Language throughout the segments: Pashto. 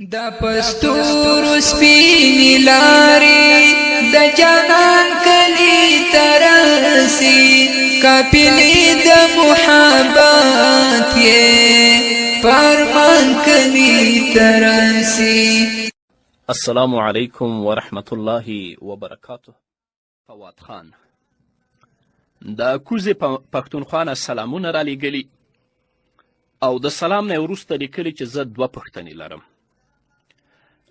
دا پستور سپینی لاری دا جانان کلی ترسی کپلی دا محبت یہ فرمان کلی ترسی. السلام علیکم ورحمت الله وبرکاته. فواد خان د کوزې پښتونخوا نه سلامونه را لیږلي او د سلام نه وروسته لیکلي چې زه دوه پوښتنې لرم.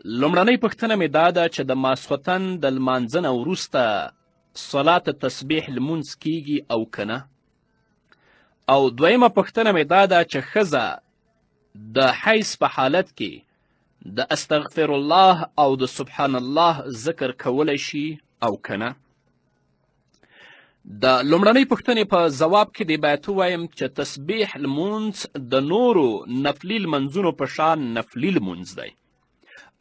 لومړنۍ پوښتنه مې دا ده چې د ماسخوتن د لمانځه نه وروسته صلات تسبیح لمونځ کیږي او که نه؟ او دویمه پوښتنه مې دا ده چې ښځه د حیض په حالت کې د استغفر الله او د سبحان الله ذکر کولی شي او که نه؟ د لومړنۍ پوښتنې په ځواب کې دې باید ووایم چې تسبیح لمونځ د نورو نفلي لمنځونو په شان نفلي لمونځ دی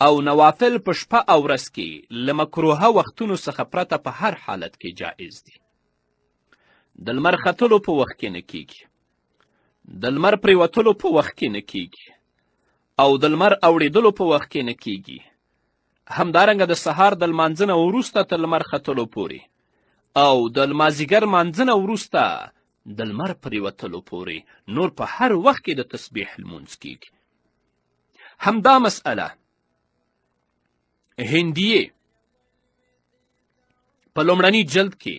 او نوافل په شپه او ورځ کې له مکروهه وختونو څخه پرته په هر حالت کې جایز دي. د لمر ختلو په وخت کې نه کیږي، د لمر پریوتلو په وخت کې نه کیږي او د لمر اوړېدلو په وخت کې نه کیږي. همدارنګه د سهار د لمانځه نه وروسته تر لمر ختلو پورې او د لمازدیګر لمانځه نه وروسته د لمر پریوتلو پورې نور په هر وخت کې د تسبیح لمونځ کیږي. همدا مسئله هندیه په لومړني جلد کې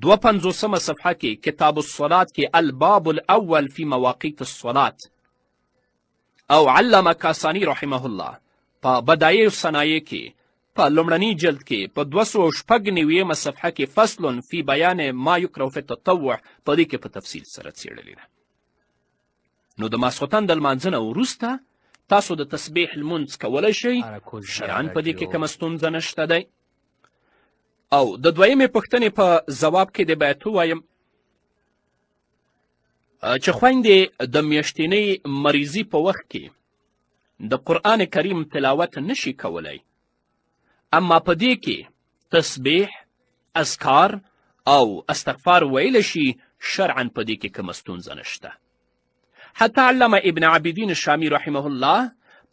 52 صفحه کې کتاب الصلات کې الباب الاول فی مواقیت الصلات او علامه کاسانی رحمه الله په بدایع الصنایع کې په لومړني جلد کې په 296 صفحه کې فصل فی بیان ما یکره فی التطوع په دې کې په تفصیل سره څیړلې ده. نو د ماسخوتن د لمانځه نه وروسته تاسو د تسبیح لمونځ کولی شئ، شرعاً په دې کې کومه ستونزه نشته دی. او د دویمې پوښتنې په ځواب کې دې باید ووایم چې خویندې د میاشتنۍ مریضي په وخت کې د قرآن کریم تلاوت نشي کولی، اما په دې کې تسبیح، اذکار او استغفار ویلی شي، شرعاً په دې کې کومه ستونزه نشته. حتی علامه ابن عابدین شامی رحمه الله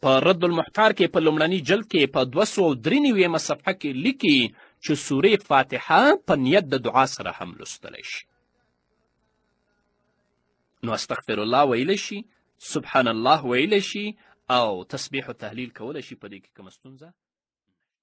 په رد المحتار کې په لومړني جلد کې په 293 صفحه کې لیکي چې سورې فاتحه په نیت د دعا سره هم لوستلی شي. نو استغفر الله ویلی شي، سبحان الله ویلی شي او تسبیح و تهلیل کولی شي، په دې کې کومه ستونزه